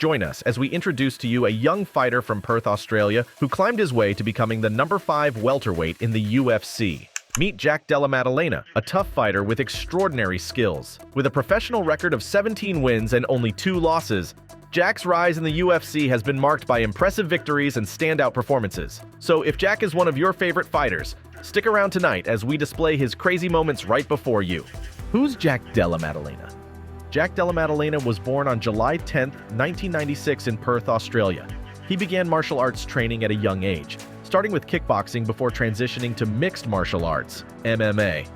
Join us as we introduce to you a young fighter from Perth, Australia, who climbed his way to becoming the number 5 welterweight in the UFC. Meet Jack Della Maddalena, a tough fighter with extraordinary skills. With a professional record of 17 wins and only 2 losses, Jack's rise in the UFC has been marked by impressive victories and standout performances. So if Jack is one of your favorite fighters, stick around tonight as we display his crazy moments right before you. Who's Jack Della Maddalena? Jack Della Maddalena was born on July 10, 1996 in Perth, Australia. He began martial arts training at a young age, starting with kickboxing before transitioning to mixed martial arts, MMA.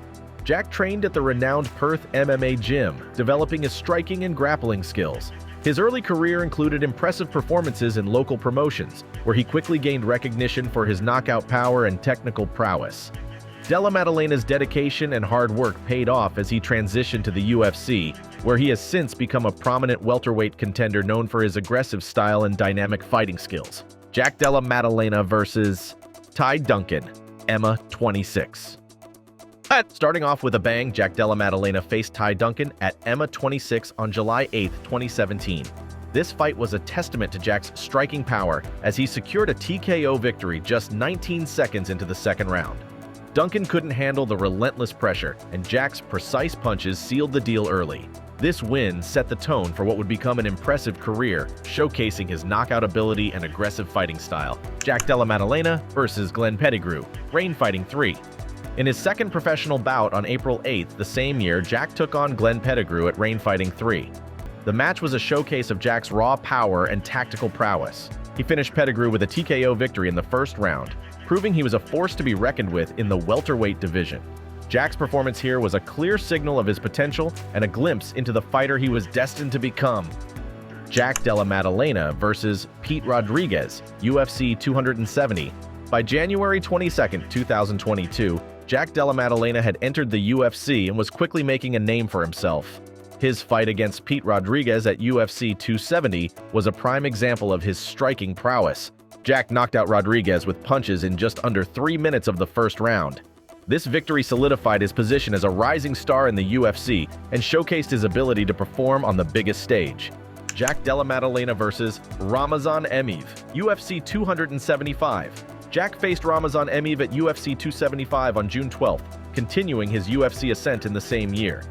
Jack trained at the renowned Perth MMA gym, developing his striking and grappling skills. His early career included impressive performances in local promotions, where he quickly gained recognition for his knockout power and technical prowess. Della Maddalena's dedication and hard work paid off as he transitioned to the UFC, where he has since become a prominent welterweight contender known for his aggressive style and dynamic fighting skills. Jack Della Maddalena versus Ty Duncan, EMMA 26. Starting off with a bang, Jack Della Maddalena faced Ty Duncan at EMMA 26 on July 8, 2017. This fight was a testament to Jack's striking power as he secured a TKO victory just 19 seconds into the second round. Duncan couldn't handle the relentless pressure, and Jack's precise punches sealed the deal early. This win set the tone for what would become an impressive career, showcasing his knockout ability and aggressive fighting style. Jack Della Maddalena versus Glenn Pettigrew, Rain Fighting 3. In his second professional bout on April 8th the same year, Jack took on Glenn Pettigrew at Rain Fighting 3. The match was a showcase of Jack's raw power and tactical prowess. He finished Pettigrew with a TKO victory in the first round, proving he was a force to be reckoned with in the welterweight division. Jack's performance here was a clear signal of his potential and a glimpse into the fighter he was destined to become. Jack Della Maddalena versus Pete Rodriguez, UFC 270. By January 22, 2022, Jack Della Maddalena had entered the UFC and was quickly making a name for himself. His fight against Pete Rodriguez at UFC 270 was a prime example of his striking prowess. Jack knocked out Rodriguez with punches in just under 3 minutes of the first round. This victory solidified his position as a rising star in the UFC and showcased his ability to perform on the biggest stage. Jack Della Maddalena versus Ramazan Emeev, UFC 275. Jack faced Ramazan Emeev at UFC 275 on June 12th, continuing his UFC ascent in the same year.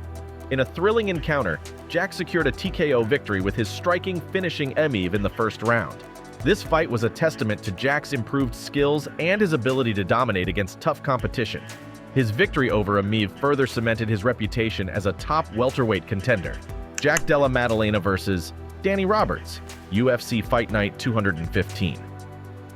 In a thrilling encounter, Jack secured a TKO victory with his striking, finishing Emeev in the first round. This fight was a testament to Jack's improved skills and his ability to dominate against tough competition. His victory over Emeev further cemented his reputation as a top welterweight contender. Jack Della Maddalena versus Danny Roberts, UFC Fight Night 215.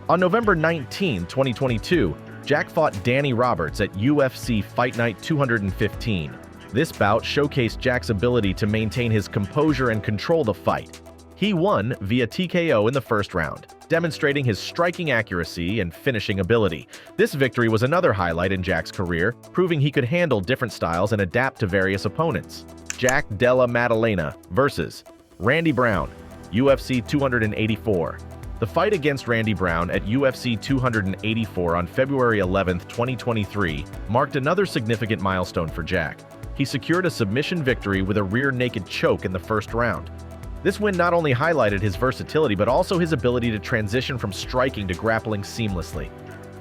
On November 19, 2022, Jack fought Danny Roberts at UFC Fight Night 215. This bout showcased Jack's ability to maintain his composure and control the fight. He won via TKO in the first round, demonstrating his striking accuracy and finishing ability. This victory was another highlight in Jack's career, proving he could handle different styles and adapt to various opponents. Jack Della Maddalena versus Randy Brown, UFC 284. The fight against Randy Brown at UFC 284 on February 11, 2023, marked another significant milestone for Jack. He secured a submission victory with a rear naked choke in the first round. This win not only highlighted his versatility but also his ability to transition from striking to grappling seamlessly.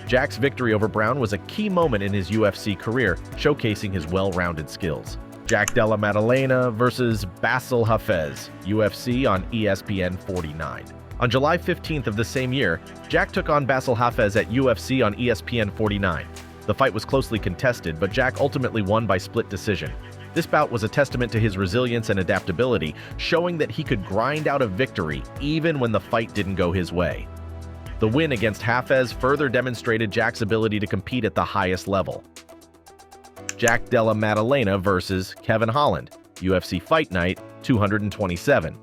Jack's victory over Brown was a key moment in his UFC career, showcasing his well-rounded skills. Jack Della Maddalena versus Basil Hafez, UFC on ESPN 49. On July 15th of the same year, Jack took on Basil Hafez at UFC on ESPN 49. The fight was closely contested, but Jack ultimately won by split decision. This bout was a testament to his resilience and adaptability, showing that he could grind out a victory even when the fight didn't go his way. The win against Hafez further demonstrated Jack's ability to compete at the highest level. Jack Della Maddalena versus Kevin Holland, UFC Fight Night 227.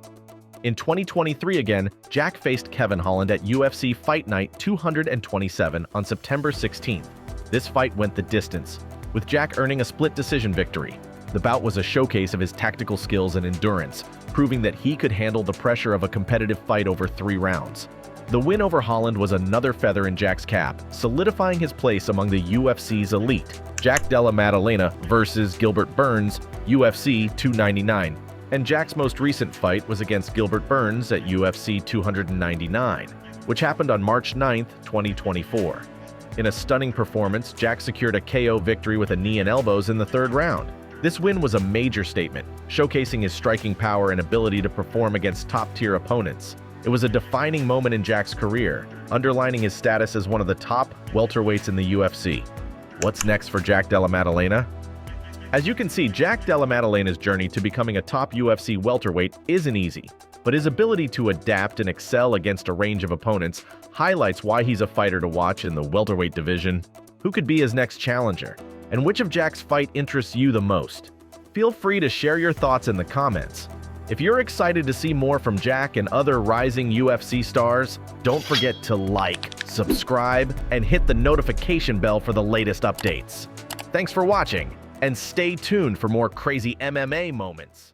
In 2023 again, Jack faced Kevin Holland at UFC Fight Night 227 on September 16th. This fight went the distance, with Jack earning a split decision victory. The bout was a showcase of his tactical skills and endurance, proving that he could handle the pressure of a competitive fight over 3 rounds. The win over Holland was another feather in Jack's cap, solidifying his place among the UFC's elite. Jack Della Maddalena versus Gilbert Burns, UFC 299. And Jack's most recent fight was against Gilbert Burns at UFC 299, which happened on March 9, 2024. In a stunning performance, Jack secured a KO victory with a knee and elbows in the third round. This win was a major statement, showcasing his striking power and ability to perform against top-tier opponents. It was a defining moment in Jack's career, underlining his status as one of the top welterweights in the UFC. What's next for Jack Della Maddalena? As you can see, Jack Della Maddalena's journey to becoming a top UFC welterweight isn't easy, but his ability to adapt and excel against a range of opponents highlights why he's a fighter to watch in the welterweight division. Who could be his next challenger? And which of Jack's fight interests you the most? Feel free to share your thoughts in the comments. If you're excited to see more from Jack and other rising UFC stars, don't forget to like, subscribe, and hit the notification bell for the latest updates. Thanks for watching, and stay tuned for more crazy MMA moments.